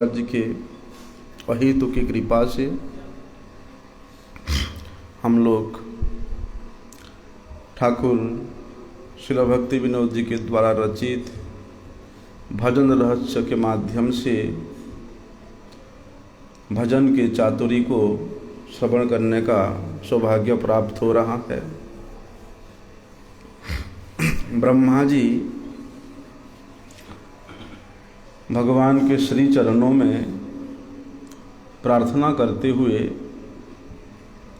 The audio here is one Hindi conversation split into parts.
जी के अहेतु की कृपा से हम लोग ठाकुर श्रील भक्ति विनोद जी के द्वारा रचित भजन रहस्य के माध्यम से भजन के चातुरी को श्रवण करने का सौभाग्य प्राप्त हो रहा है। ब्रह्मा जी भगवान के श्री चरणों में प्रार्थना करते हुए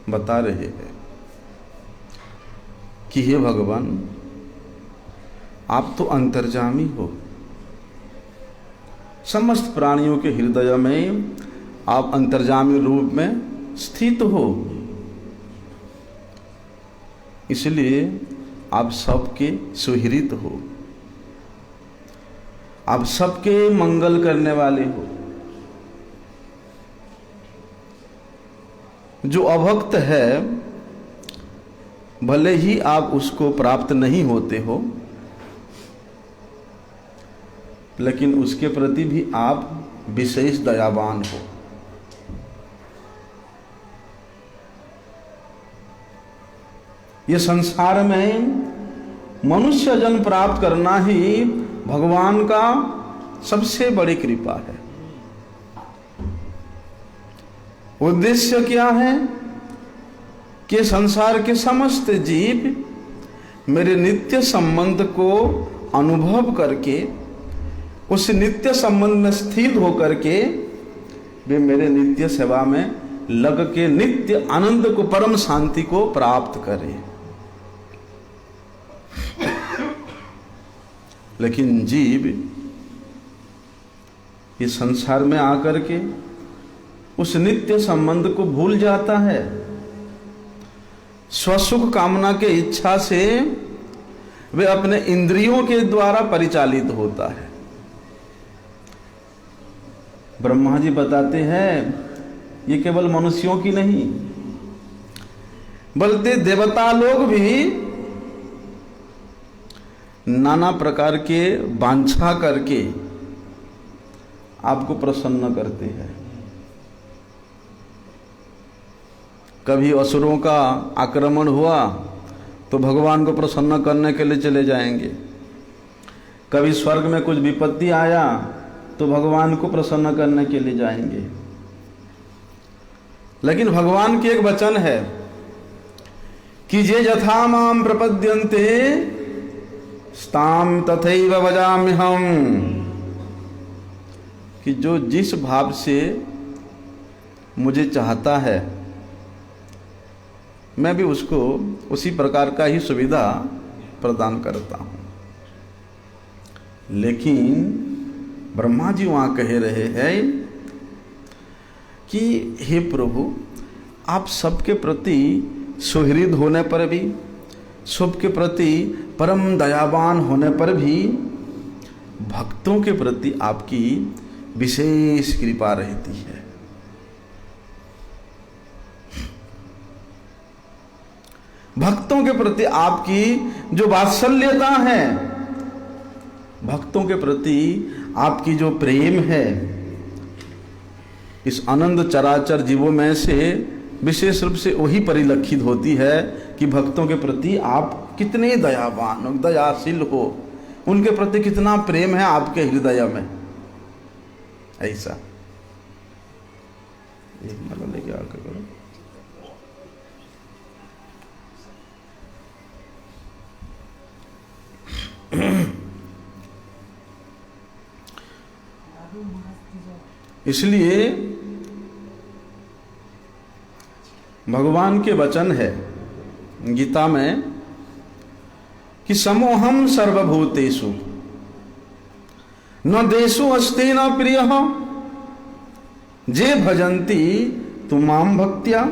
बता रहे हैं कि हे भगवान, आप तो अंतर्यामी हो, समस्त प्राणियों के हृदय में आप अंतर्यामी रूप में स्थित हो, इसलिए आप सबके सुहृद हो, आप सबके मंगल करने वाले हो। जो अभक्त है भले ही आप उसको प्राप्त नहीं होते हो, लेकिन उसके प्रति भी आप विशेष दयावान हो। ये संसार में मनुष्य जन्म प्राप्त करना ही भगवान का सबसे बड़ी कृपा है। उद्देश्य क्या है कि संसार के समस्त जीव मेरे नित्य संबंध को अनुभव करके उस नित्य संबंध में स्थित होकर के वे मेरे नित्य सेवा में लग के नित्य आनंद को, परम शांति को प्राप्त करें। लेकिन जीव इस संसार में आकर के उस नित्य संबंध को भूल जाता है। स्वसुख कामना के इच्छा से वे अपने इंद्रियों के द्वारा परिचालित होता है। ब्रह्मा जी बताते हैं ये केवल मनुष्यों की नहीं बल्कि देवता लोग भी नाना प्रकार के वांछा करके आपको प्रसन्न करते हैं। कभी असुरों का आक्रमण हुआ तो भगवान को प्रसन्न करने के लिए चले जाएंगे। कभी स्वर्ग में कुछ विपत्ति आया तो भगवान को प्रसन्न करने के लिए जाएंगे। लेकिन भगवान की एक वचन है कि जे यथा माम प्रपद्यन्ते स्ताम तथैव भजाम्यहम्, कि जो जिस भाव से मुझे चाहता है मैं भी उसको उसी प्रकार का ही सुविधा प्रदान करता हूँ। लेकिन ब्रह्मा जी वहाँ कह रहे हैं कि हे प्रभु, आप सबके प्रति सुहृद होने पर भी, सबके प्रति परम दयावान होने पर भी भक्तों के प्रति आपकी विशेष कृपा रहती है। भक्तों के प्रति आपकी जो वात्सल्यता है, भक्तों के प्रति आपकी जो प्रेम है, इस आनंद चराचर जीवों में से विशेष रूप से वही परिलक्षित होती है कि भक्तों के प्रति आप कितने दयावान, दयाशील हो, उनके प्रति कितना प्रेम है आपके हृदय में। ऐसा एक मतलब लेके आकर करो। इसलिए भगवान के वचन है गीता में कि समोहम सर्वभूतेषु न देशो अस्ति न प्रियः जे भजन्ति तु मां भक्त्या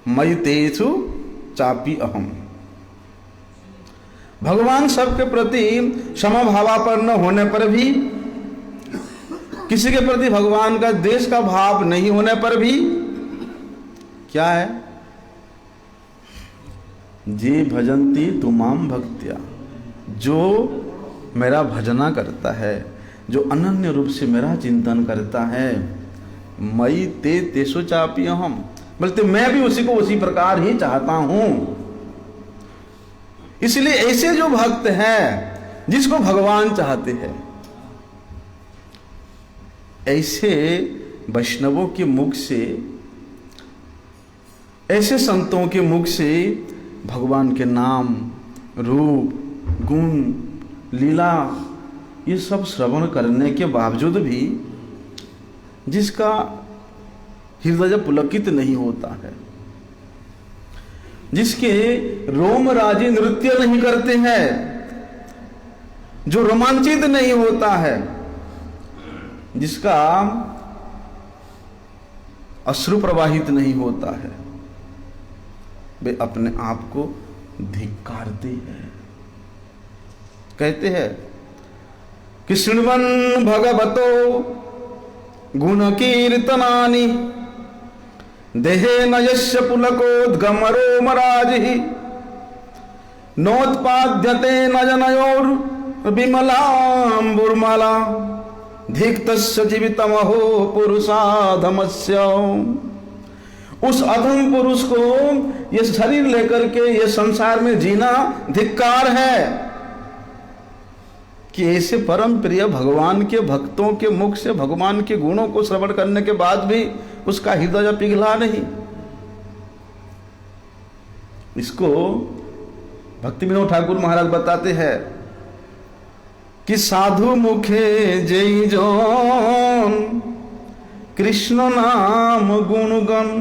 मयि तेषु चापि अहम्। भगवान सबके प्रति समभावापन्न होने पर भी, किसी के प्रति भगवान का देश का भाव नहीं होने पर भी क्या है, जे भजन्ति तु मां भक्त्या, जो मेरा भजना करता है, जो अनन्य रूप से मेरा चिंतन करता है, मई ते तेसो चापी हम, बोलते मैं भी उसी को उसी प्रकार ही चाहता हूं। इसलिए ऐसे जो भक्त है जिसको भगवान चाहते हैं, ऐसे वैष्णवों के मुख से, ऐसे संतों के मुख से भगवान के नाम, रूप, गुण, लीला ये सब श्रवण करने के बावजूद भी जिसका हृदय पुलकित नहीं होता है, जिसके रोम राजी नृत्य नहीं करते हैं, जो रोमांचित नहीं होता है, जिसका अश्रु प्रवाहित नहीं होता है, वे अपने आप को धिक्कारते हैं। कहते हैं कि शृण्वन् भगवतो गुण कीर्तनानि देहे नयस्य पुलकोद्गमरोमराजिः नोत्पाद्यते नयनयोर् विमलाम्बुर्माला धिक्तस्य जीवितमहो पुरुषाधमस्य। उस अधम पुरुष को ये शरीर लेकर के ये संसार में जीना धिक्कार है कि ऐसे परम प्रिय भगवान के भक्तों के मुख से भगवान के गुणों को श्रवण करने के बाद भी उसका हृदय पिघला नहीं। इसको भक्ति विनोद ठाकुर महाराज बताते हैं कि साधु मुखे जय जोन कृष्ण नाम गुणगण